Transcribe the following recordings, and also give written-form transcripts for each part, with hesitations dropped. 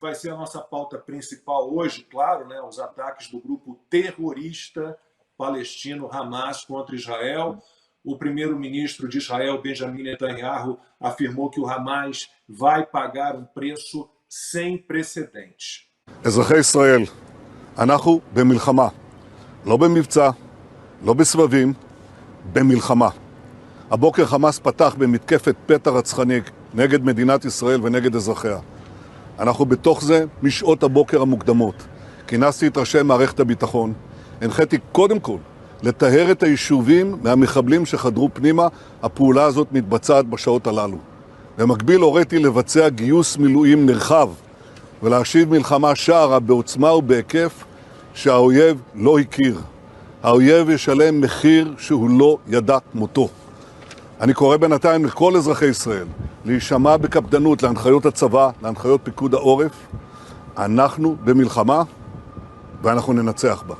vai ser a nossa pauta principal hoje, claro, né, os ataques do grupo terrorista palestino Hamas contra Israel. O primeiro-ministro de Israel, Benjamin Netanyahu, afirmou que o Hamas vai pagar um preço sem precedentes. אזרחי ישראל, אנחנו במלחמה, לא במבצע, לא בסבבים, במלחמה. הבוקר חמאס פתח במתקפת פתע רצחני נגד מדינת ישראל ונגד אזרחיה. אנחנו בתוך זה משעות הבוקר המוקדמות. כינסתי את ראשי מערכת הביטחון, הנחיתי קודם כל לטהר את היישובים מהמחבלים שחדרו פנימה. הפעולה הזאת מתבצעת בשעות הללו. במקביל הוריתי לבצע גיוס מילואים נרחב ולהשיב מלחמה שערה בעוצמה ובהיקף שהאויב לא הכיר. האויב ישלם מחיר שהוא לא ידע מותו. אני קורא בינתיים לכל אזרחי ישראל להישמע בקפדנות להנחיות הצבא, להנחיות פיקוד העורף. אנחנו במלחמה ואנחנו ננצח בה.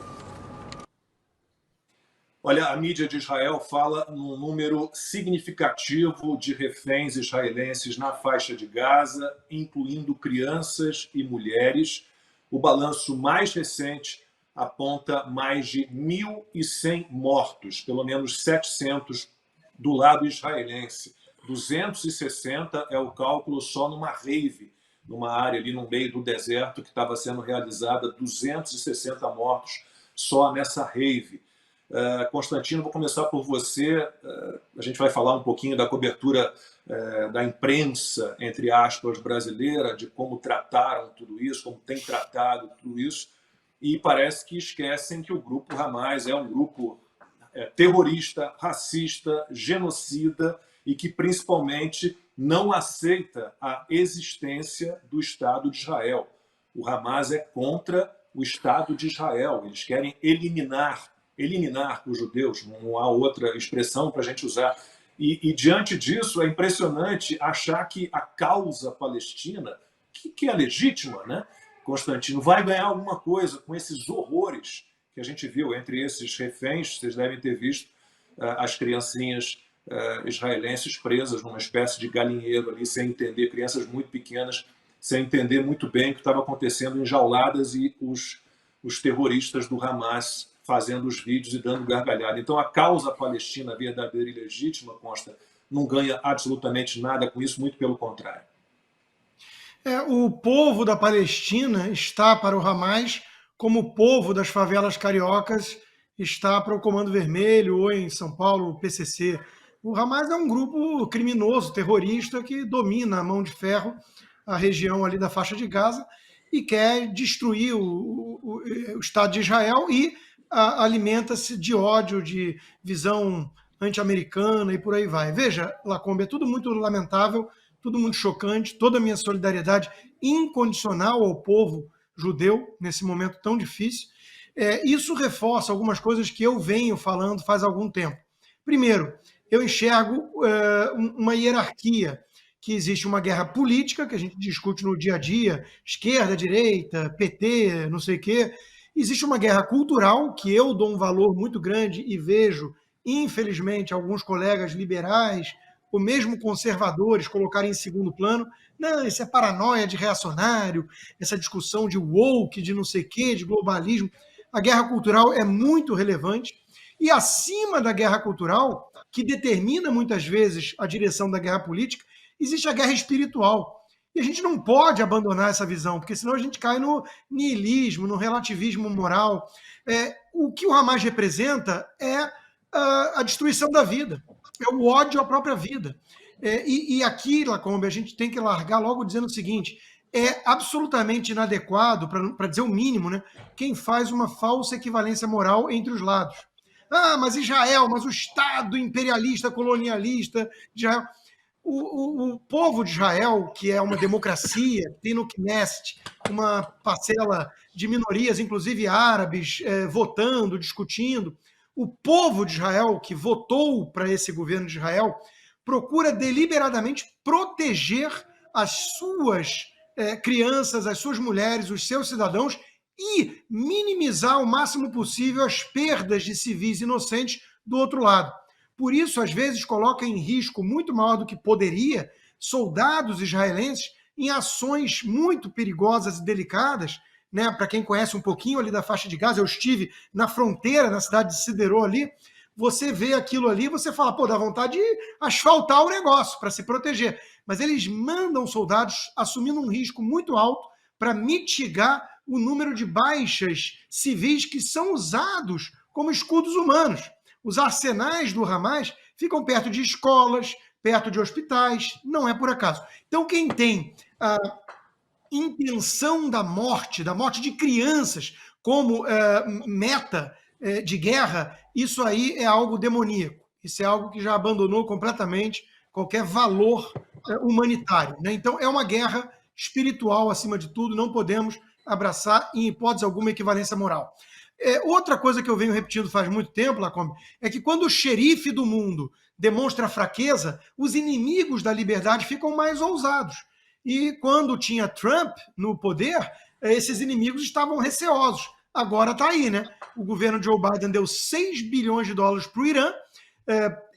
Olha, a mídia de Israel fala num número significativo de reféns israelenses na faixa de Gaza, incluindo crianças e mulheres. O balanço mais recente aponta mais de 1.100 mortos, pelo menos 700 do lado israelense. 260 é o cálculo só numa rave, numa área ali no meio do deserto que estava sendo realizada, 260 mortos só nessa rave. Constantino, vou começar por você. A gente vai falar um pouquinho da cobertura da imprensa, entre aspas, brasileira, de como trataram tudo isso, como tem tratado tudo isso, e parece que esquecem que o grupo Hamas é um grupo terrorista, racista, genocida e que principalmente não aceita a existência do Estado de Israel. O Hamas é contra o Estado de Israel, eles querem eliminar os judeus, não há outra expressão para a gente usar. E diante disso, é impressionante achar que a causa palestina, que é legítima, né, Constantino, vai ganhar alguma coisa com esses horrores que a gente viu entre esses reféns. Vocês devem ter visto as criancinhas israelenses presas numa espécie de galinheiro ali, sem entender, crianças muito pequenas, sem entender muito bem o que estava acontecendo, enjauladas, e os terroristas do Hamas fazendo os vídeos e dando gargalhada. Então, a causa palestina verdadeira e legítima, Consta, não ganha absolutamente nada com isso, muito pelo contrário. O povo da Palestina está para o Hamas como o povo das favelas cariocas está para o Comando Vermelho ou em São Paulo, o PCC. O Hamas é um grupo criminoso, terrorista, que domina a mão de ferro a região ali da faixa de Gaza e quer destruir o Estado de Israel e alimenta-se de ódio, de visão anti-americana e por aí vai. Veja, Lacombe, é tudo muito lamentável, tudo muito chocante, toda a minha solidariedade incondicional ao povo judeu nesse momento tão difícil. Isso reforça algumas coisas que eu venho falando faz algum tempo. Primeiro, eu enxergo uma hierarquia, que existe uma guerra política, que a gente discute no dia a dia, esquerda, direita, PT, não sei o quê. Existe uma guerra cultural, que eu dou um valor muito grande e vejo, infelizmente, alguns colegas liberais, ou mesmo conservadores, colocarem em segundo plano. Não, isso é paranoia de reacionário, essa discussão de woke, de não sei o quê, de globalismo. A guerra cultural é muito relevante. E acima da guerra cultural, que determina muitas vezes a direção da guerra política, existe a guerra espiritual. E a gente não pode abandonar essa visão, porque senão a gente cai no niilismo, no relativismo moral. O que o Hamas representa é a destruição da vida, é o ódio à própria vida. E aqui, Lacombe, a gente tem que largar logo dizendo o seguinte: é absolutamente inadequado, para dizer o mínimo, né, quem faz uma falsa equivalência moral entre os lados. Mas Israel, mas o Estado imperialista, colonialista de Israel... O povo de Israel, que é uma democracia, tem no Knesset uma parcela de minorias, inclusive árabes, votando, discutindo. O povo de Israel, que votou para esse governo de Israel, procura deliberadamente proteger as suas crianças, as suas mulheres, os seus cidadãos e minimizar o máximo possível as perdas de civis inocentes do outro lado. Por isso, às vezes, coloca em risco muito maior do que poderia soldados israelenses em ações muito perigosas e delicadas, né? Para quem conhece um pouquinho ali da faixa de Gaza, eu estive na fronteira, na cidade de Sideró ali, você vê aquilo ali, você fala, pô, dá vontade de asfaltar o negócio para se proteger. Mas eles mandam soldados assumindo um risco muito alto para mitigar o número de baixas civis que são usados como escudos humanos. Os arsenais do Hamas ficam perto de escolas, perto de hospitais, não é por acaso. Então, quem tem a intenção da morte de crianças como meta de guerra, isso aí é algo demoníaco. Isso é algo que já abandonou completamente qualquer valor humanitário, né? Então, é uma guerra espiritual, acima de tudo, não podemos abraçar, em hipótese alguma, equivalência moral. Outra coisa que eu venho repetindo faz muito tempo, Lacombe, é que quando o xerife do mundo demonstra fraqueza, os inimigos da liberdade ficam mais ousados. E quando tinha Trump no poder, esses inimigos estavam receosos. Agora está aí, né? O governo Joe Biden deu 6 bilhões de dólares para o Irã,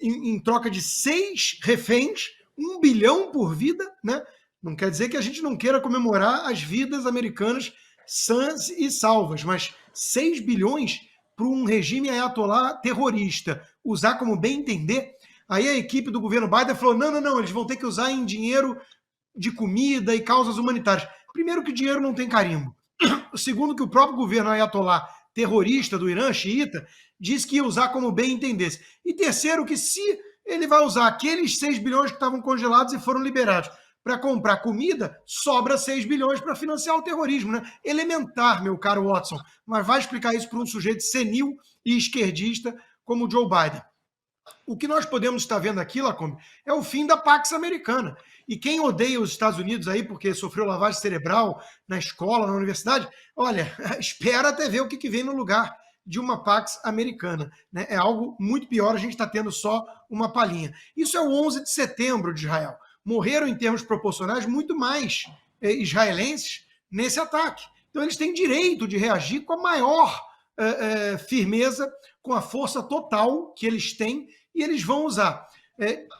em troca de 6 reféns, 1 bilhão por vida, né? Não quer dizer que a gente não queira comemorar as vidas americanas sãs e salvas, mas 6 bilhões para um regime ayatolá terrorista usar como bem entender. Aí a equipe do governo Biden falou, não, eles vão ter que usar em dinheiro de comida e causas humanitárias. Primeiro que o dinheiro não tem carimbo. Segundo que o próprio governo ayatolá terrorista do Irã, xiita, disse que ia usar como bem entendesse. E terceiro que se ele vai usar aqueles 6 bilhões que estavam congelados e foram liberados para comprar comida, sobra 6 bilhões para financiar o terrorismo, né? Elementar, meu caro Watson. Mas vai explicar isso para um sujeito senil e esquerdista como o Joe Biden. O que nós podemos estar vendo aqui, Lacombe, é o fim da Pax Americana. E quem odeia os Estados Unidos aí porque sofreu lavagem cerebral na escola, na universidade, olha, espera até ver o que vem no lugar de uma Pax Americana, né? É algo muito pior, a gente está tendo só uma palhinha. Isso é o 11 de setembro de Israel. Morreram, em termos proporcionais, muito mais israelenses nesse ataque. Então, eles têm direito de reagir com a maior firmeza, com a força total que eles têm, e eles vão usar.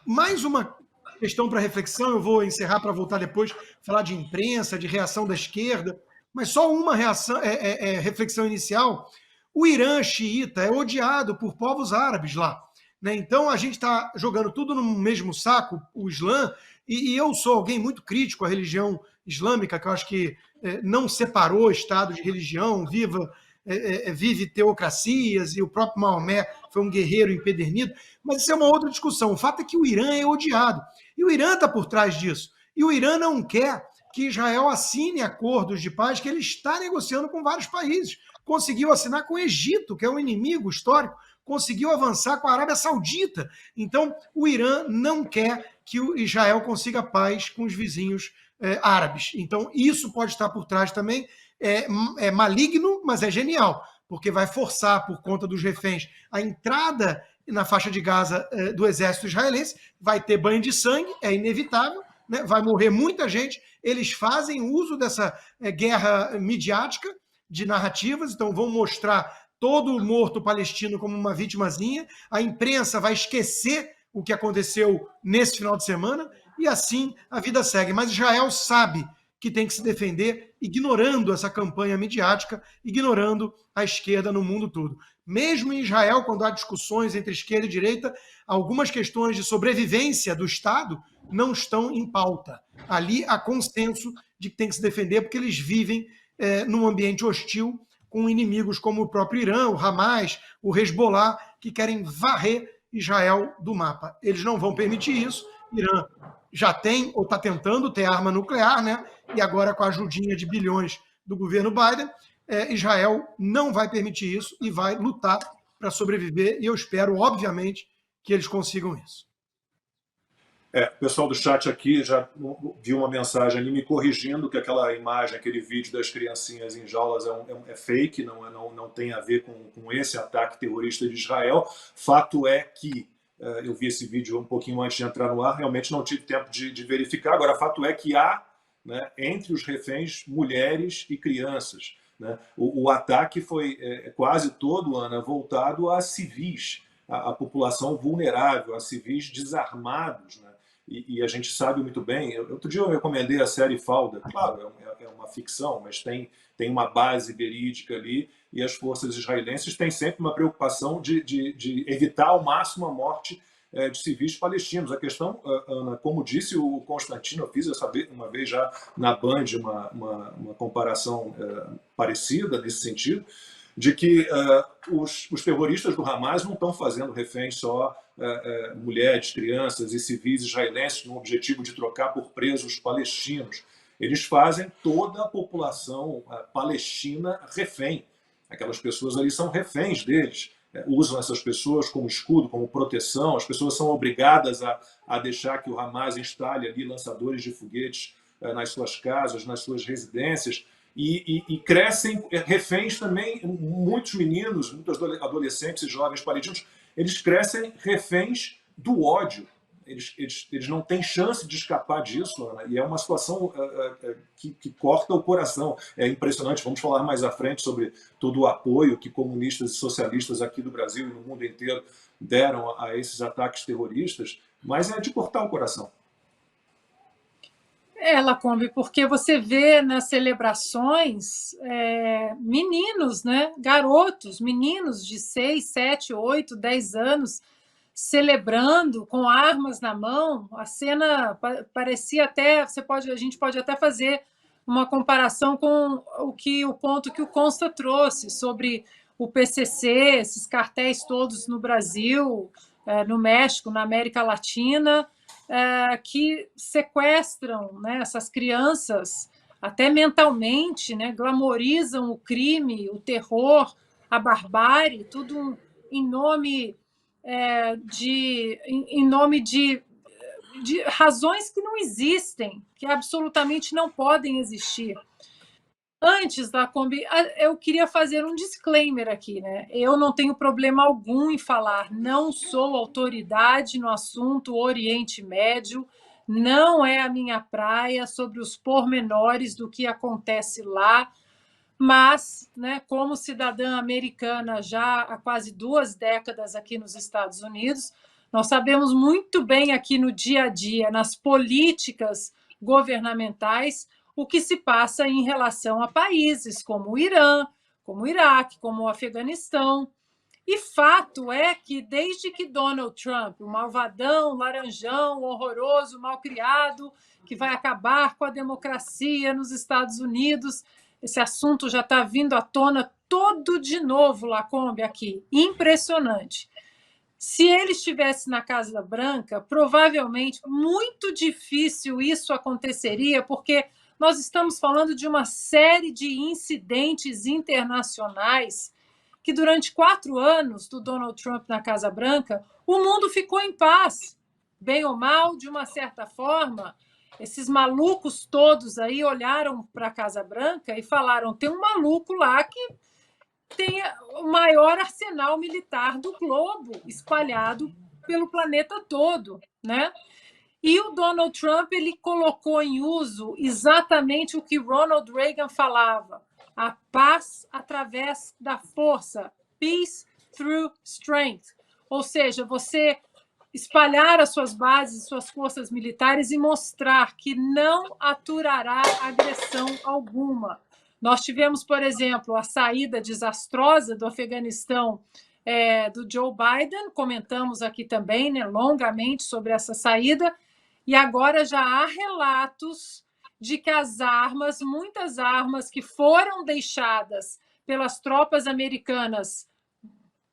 Mais uma questão para reflexão, eu vou encerrar para voltar depois, falar de imprensa, de reação da esquerda, mas só uma reflexão inicial. O Irã xiita é odiado por povos árabes lá, né? Então, a gente está jogando tudo no mesmo saco, o Islã, e eu sou alguém muito crítico à religião islâmica, que eu acho que não separou Estado de religião, vive teocracias, e o próprio Maomé foi um guerreiro empedernido, mas isso é uma outra discussão. O fato é que o Irã é odiado, e o Irã está por trás disso, e o Irã não quer que Israel assine acordos de paz que ele está negociando com vários países. Conseguiu assinar com o Egito, que é um inimigo histórico, conseguiu avançar com a Arábia Saudita. Então, o Irã não quer que o Israel consiga paz com os vizinhos árabes. Então, isso pode estar por trás também. É maligno, mas é genial, porque vai forçar, por conta dos reféns, a entrada na faixa de Gaza do exército israelense, vai ter banho de sangue, é inevitável, né? Vai morrer muita gente. Eles fazem uso dessa guerra midiática, de narrativas, então vão mostrar todo morto palestino como uma vitimazinha, a imprensa vai esquecer o que aconteceu nesse final de semana, e assim a vida segue. Mas Israel sabe que tem que se defender, ignorando essa campanha midiática, ignorando a esquerda no mundo todo. Mesmo em Israel, quando há discussões entre esquerda e direita, algumas questões de sobrevivência do Estado não estão em pauta. Ali há consenso de que tem que se defender, porque eles vivem num ambiente hostil, com inimigos como o próprio Irã, o Hamas, o Hezbollah, que querem varrer Israel do mapa. Eles não vão permitir isso. Irã já tem, ou está tentando ter arma nuclear, né? E agora com a ajudinha de bilhões do governo Biden, Israel não vai permitir isso e vai lutar para sobreviver, e eu espero, obviamente, que eles consigam isso. O pessoal do chat aqui já viu uma mensagem ali me corrigindo que aquela imagem, aquele vídeo das criancinhas em jaulas é fake, não tem a ver com esse ataque terrorista de Israel. Fato é que, eu vi esse vídeo um pouquinho antes de entrar no ar, realmente não tive tempo de verificar. Agora, fato é que há, né, entre os reféns, mulheres e crianças, né? O ataque foi quase todo, Ana, voltado a civis, a população vulnerável, a civis desarmados, né? e a gente sabe muito bem. Outro dia eu recomendei a série Falda. Claro, é uma ficção, mas tem uma base verídica ali, e as forças israelenses têm sempre uma preocupação de evitar ao máximo a morte de civis palestinos. A questão, Ana, como disse o Constantino, eu fiz uma vez já na Band uma comparação parecida nesse sentido, de que os terroristas do Hamas não estão fazendo reféns só mulheres, crianças e civis israelenses no objetivo de trocar por presos palestinos. Eles fazem toda a população palestina refém. Aquelas pessoas ali são reféns deles. Usam essas pessoas como escudo, como proteção. As pessoas são obrigadas a deixar que o Hamas instale ali lançadores de foguetes nas suas casas, nas suas residências. E crescem reféns também, muitos meninos, muitos adolescentes e jovens palestinos, eles crescem reféns do ódio. Eles não têm chance de escapar disso, Ana, e é uma situação que corta o coração. É impressionante. Vamos falar mais à frente sobre todo o apoio que comunistas e socialistas aqui do Brasil e no mundo inteiro deram a esses ataques terroristas, mas é de cortar o coração. Lacombe, porque você vê nas celebrações meninos, né? Garotos, meninos de 6, 7, 8, 10 anos celebrando com armas na mão. A cena parecia até, a gente pode até fazer uma comparação com o ponto que o Consta trouxe sobre o PCC, esses cartéis todos no Brasil, no México, na América Latina, que sequestram, né, essas crianças até mentalmente, né, glamorizam o crime, o terror, a barbárie, tudo em nome de razões que não existem, que absolutamente não podem existir. Antes, Lacombe, eu queria fazer um disclaimer aqui, né? Eu não tenho problema algum em falar, não sou autoridade no assunto Oriente Médio, não é a minha praia sobre os pormenores do que acontece lá, mas, né, como cidadã americana já há quase 2 décadas aqui nos Estados Unidos, nós sabemos muito bem aqui no dia a dia, nas políticas governamentais, o que se passa em relação a países como o Irã, como o Iraque, como o Afeganistão. E fato é que, desde que Donald Trump, o malvadão, laranjão, horroroso, malcriado, que vai acabar com a democracia nos Estados Unidos, esse assunto já está vindo à tona todo de novo, Lacombe, aqui. Impressionante. Se ele estivesse na Casa Branca, provavelmente muito difícil isso aconteceria, porque nós estamos falando de uma série de incidentes internacionais que, durante 4 anos do Donald Trump na Casa Branca, o mundo ficou em paz. Bem ou mal, de uma certa forma, esses malucos todos aí olharam para a Casa Branca e falaram: tem um maluco lá que tem o maior arsenal militar do globo espalhado pelo planeta todo, né? E o Donald Trump, ele colocou em uso exatamente o que Ronald Reagan falava: a paz através da força, peace through strength. Ou seja, você espalhar as suas bases, suas forças militares e mostrar que não aturará agressão alguma. Nós tivemos, por exemplo, a saída desastrosa do Afeganistão do Joe Biden, comentamos aqui também, né, longamente sobre essa saída, e agora já há relatos de que as armas, muitas armas que foram deixadas pelas tropas americanas,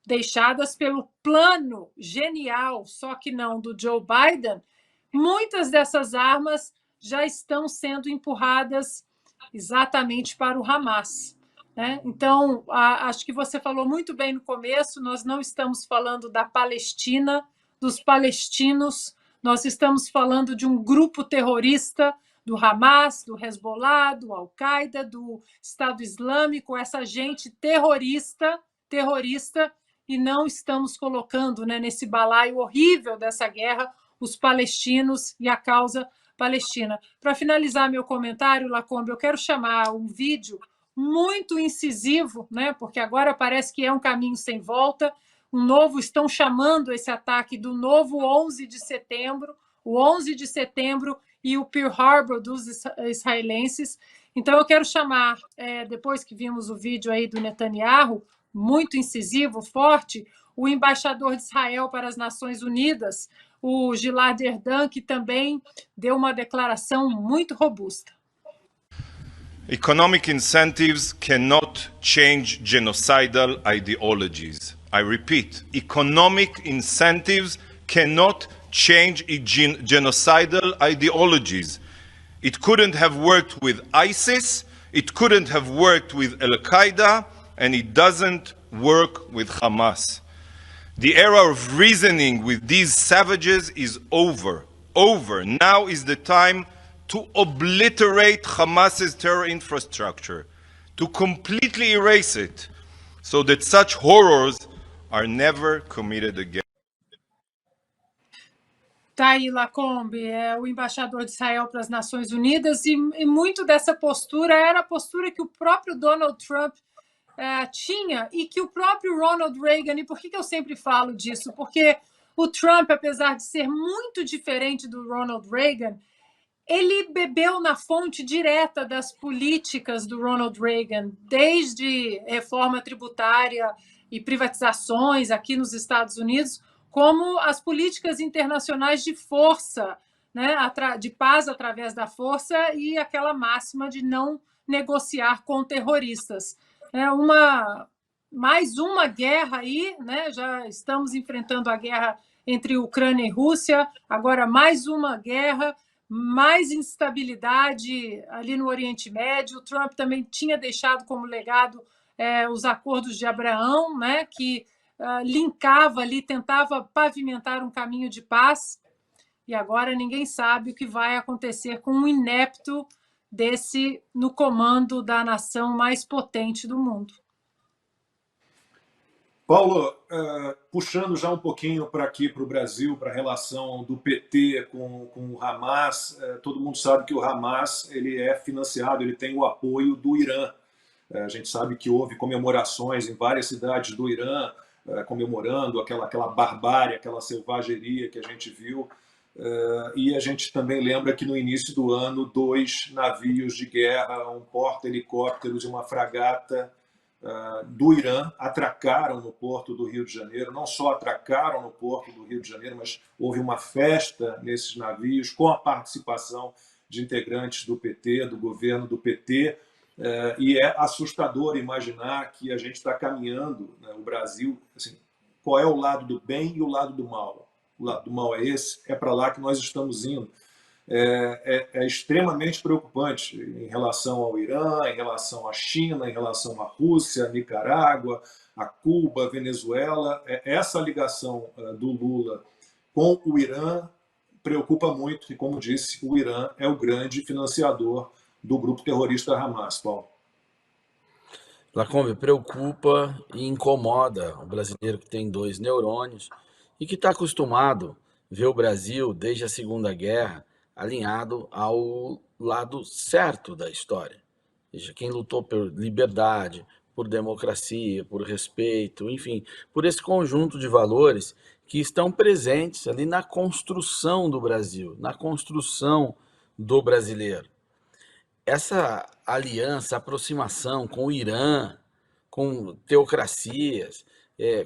deixadas pelo plano genial, só que não do Joe Biden, muitas dessas armas já estão sendo empurradas exatamente para o Hamas, né? Então, acho que você falou muito bem no começo, nós não estamos falando da Palestina, dos palestinos, nós estamos falando de um grupo terrorista do Hamas, do Hezbollah, do Al-Qaeda, do Estado Islâmico, essa gente terrorista, e não estamos colocando, né, nesse balaio horrível dessa guerra os palestinos e a causa palestina. Para finalizar meu comentário, Lacombe, eu quero chamar um vídeo muito incisivo, né, porque agora parece que é um caminho sem volta, estão chamando esse ataque do novo 11 de setembro, o 11 de setembro e o Pearl Harbor dos israelenses. Então, eu quero chamar, depois que vimos o vídeo aí do Netanyahu, muito incisivo, forte, o embaixador de Israel para as Nações Unidas, o Gilad Erdan, que também deu uma declaração muito robusta. Economic incentives cannot change genocidal ideologies. I repeat, economic incentives cannot change genocidal ideologies. It couldn't have worked with ISIS, it couldn't have worked with Al-Qaeda, and it doesn't work with Hamas. The era of reasoning with these savages is over. Over. Now is the time to obliterate Hamas's terror infrastructure, to completely erase it, so that such horrors are never committed again. Tá aí, Lacombe, o embaixador de Israel para as Nações Unidas, e muito dessa postura era a postura que o próprio Donald Trump tinha e que o próprio Ronald Reagan, e por que eu sempre falo disso? Porque o Trump, apesar de ser muito diferente do Ronald Reagan, ele bebeu na fonte direta das políticas do Ronald Reagan, desde reforma tributária e privatizações aqui nos Estados Unidos, como as políticas internacionais de força, né, de paz através da força e aquela máxima de não negociar com terroristas. Mais uma guerra aí, né, já estamos enfrentando a guerra entre Ucrânia e Rússia, agora mais uma guerra, mais instabilidade ali no Oriente Médio. O Trump também tinha deixado como legado os acordos de Abraão, né, que linkava ali, tentava pavimentar um caminho de paz, e agora ninguém sabe o que vai acontecer com um inepto desse no comando da nação mais potente do mundo. Paulo, puxando já um pouquinho para aqui, para o Brasil, para a relação do PT com o Hamas, todo mundo sabe que o Hamas ele é financiado, ele tem o apoio do Irã. A gente sabe que houve comemorações em várias cidades do Irã, comemorando aquela barbárie, aquela selvageria que a gente viu. E a gente também lembra que no início do ano, 2 navios de guerra, um porta-helicópteros e uma fragata do Irã atracaram no porto do Rio de Janeiro. Não só atracaram no porto do Rio de Janeiro, mas houve uma festa nesses navios com a participação de integrantes do PT, do governo do PT. E é assustador imaginar que a gente está caminhando, né, o Brasil, assim, qual é o lado do bem e o lado do mal? O lado do mal é esse, é para lá que nós estamos indo. É extremamente preocupante em relação ao Irã, em relação à China, em relação à Rússia, à Nicarágua, a Cuba, a Venezuela. Essa ligação do Lula com o Irã preocupa muito, e como disse, o Irã é o grande financiador do grupo terrorista Hamas, Paulo. Lacombe, preocupa e incomoda o brasileiro que tem 2 neurônios e que está acostumado a ver o Brasil, desde a Segunda Guerra, alinhado ao lado certo da história. Ou seja, quem lutou por liberdade, por democracia, por respeito, enfim, por esse conjunto de valores que estão presentes ali na construção do Brasil, na construção do brasileiro. Essa aliança, aproximação com o Irã, com teocracias,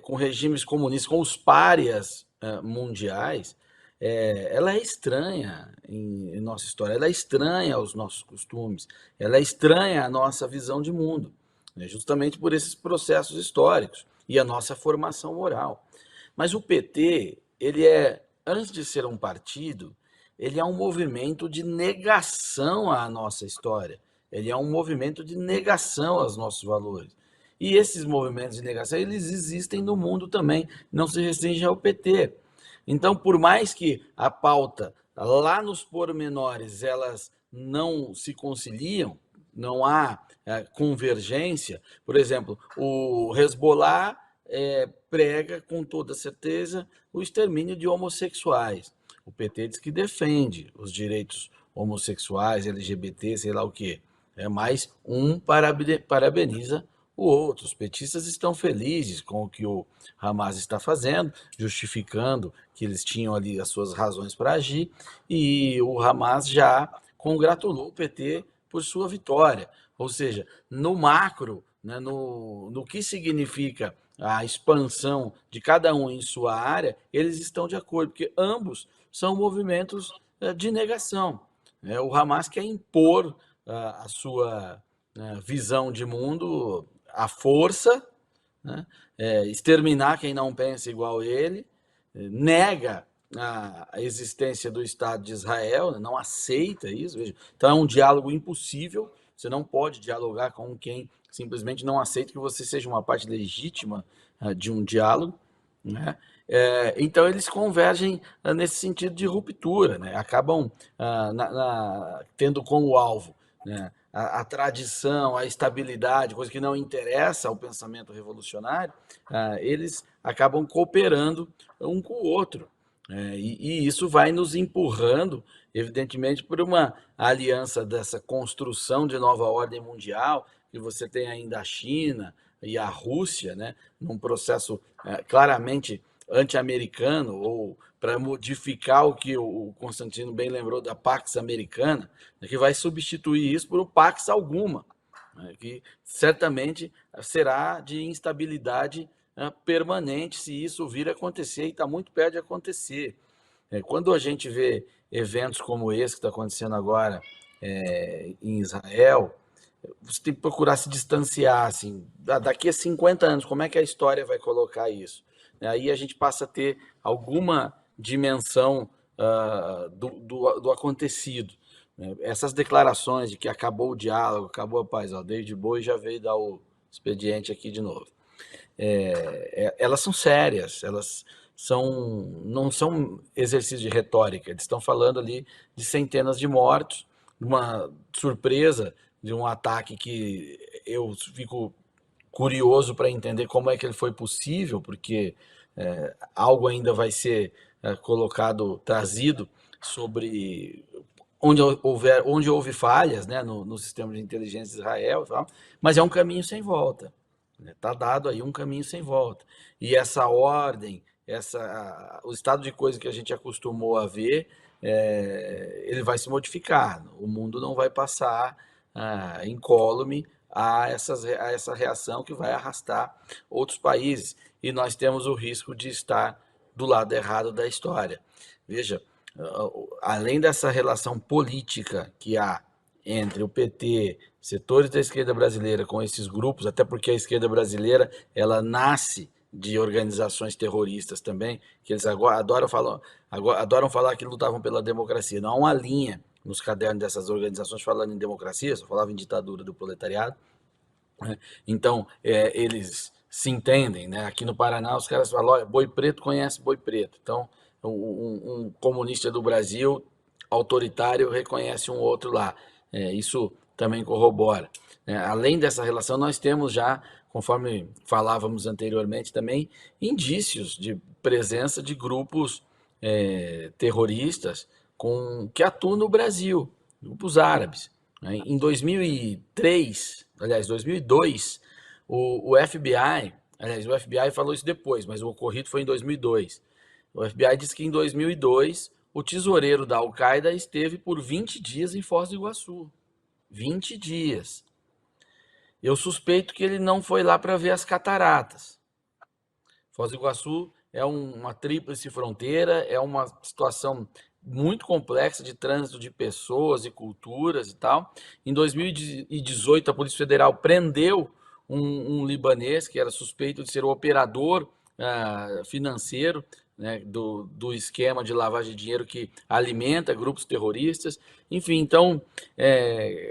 com regimes comunistas, com os párias mundiais, ela é estranha em nossa história, ela é estranha aos nossos costumes, ela é estranha à nossa visão de mundo, né? Justamente por esses processos históricos e a nossa formação moral. Mas o PT, antes de ser um partido, ele é um movimento de negação à nossa história, ele é um movimento de negação aos nossos valores. E esses movimentos de negação, eles existem no mundo também, não se restringem ao PT. Então, por mais que a pauta, lá nos pormenores, elas não se conciliam, não há convergência, por exemplo, o Hezbollah prega com toda certeza o extermínio de homossexuais. O PT diz que defende os direitos homossexuais, LGBT, sei lá o quê. Mas um parabeniza o outro. Os petistas estão felizes com o que o Hamas está fazendo, justificando que eles tinham ali as suas razões para agir, e o Hamas já congratulou o PT por sua vitória. Ou seja, no macro, né, no que significa a expansão de cada um em sua área, eles estão de acordo, porque ambos são movimentos de negação. O Hamas quer impor a sua visão de mundo à força, né? Exterminar quem não pensa igual ele, nega a existência do Estado de Israel, né? Não aceita isso. Veja. Então é um diálogo impossível. Você não pode dialogar com quem simplesmente não aceita que você seja uma parte legítima de um diálogo, né? Então eles convergem nesse sentido de ruptura, né? Acabam tendo como alvo, né, a tradição, a estabilidade, coisa que não interessa ao pensamento revolucionário. Eles acabam cooperando um com o outro. E isso vai nos empurrando, evidentemente, por uma aliança dessa construção de nova ordem mundial, que você tem ainda a China e a Rússia, né, num processo claramente anti-americano, ou para modificar o que o Constantino bem lembrou da Pax Americana, né, que vai substituir isso por um Pax Alguma, né, que certamente será de instabilidade permanente se isso vir a acontecer, e está muito perto de acontecer. Quando a gente vê eventos como esse que está acontecendo agora em Israel, você tem que procurar se distanciar, assim, daqui a 50 anos, como é que a história vai colocar isso? Aí a gente passa a ter alguma dimensão do acontecido. Essas declarações de que acabou o diálogo, acabou a paz, David Bowie já veio dar o expediente aqui de novo. Elas são sérias, elas não são exercício de retórica, eles estão falando ali de centenas de mortos, uma surpresa de um ataque que eu fico curioso para entender como é que ele foi possível, porque algo ainda vai ser trazido sobre onde houve falhas, né, no sistema de inteligência de Israel, mas é um caminho sem volta. Está dado aí um caminho sem volta. E essa ordem, o estado de coisa que a gente acostumou a ver, ele vai se modificar. O mundo não vai passar incólume a essa reação que vai arrastar outros países. E nós temos o risco de estar do lado errado da história. Veja, além dessa relação política que há entre o PT, setores da esquerda brasileira com esses grupos, até porque a esquerda brasileira ela nasce de organizações terroristas também, que eles agora adoram falar que lutavam pela democracia. Não há uma linha nos cadernos dessas organizações falando em democracia, só falavam em ditadura do proletariado. Então, eles se entendem, né? Aqui no Paraná, os caras falam, olha, boi preto conhece boi preto. Então, um comunista do Brasil, autoritário, reconhece um outro lá. Isso também corrobora. Além dessa relação, nós temos já, conforme falávamos anteriormente também, indícios de presença de grupos terroristas que atuam no Brasil, grupos árabes. Em 2002, o FBI falou isso depois, mas o ocorrido foi em 2002. O FBI disse que em 2002 o tesoureiro da Al-Qaeda esteve por 20 dias em Foz do Iguaçu. 20 dias. Eu suspeito que ele não foi lá para ver as cataratas. Foz do Iguaçu é uma tríplice fronteira, é uma situação muito complexa de trânsito de pessoas e culturas e tal. Em 2018, a Polícia Federal prendeu um libanês que era suspeito de ser o operador financeiro, né, do esquema de lavagem de dinheiro que alimenta grupos terroristas. Enfim, então,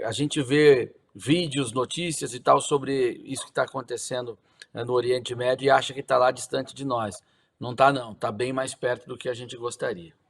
a gente vê vídeos, notícias e tal sobre isso que está acontecendo no Oriente Médio e acha que está lá distante de nós. Não está, não. Está bem mais perto do que a gente gostaria.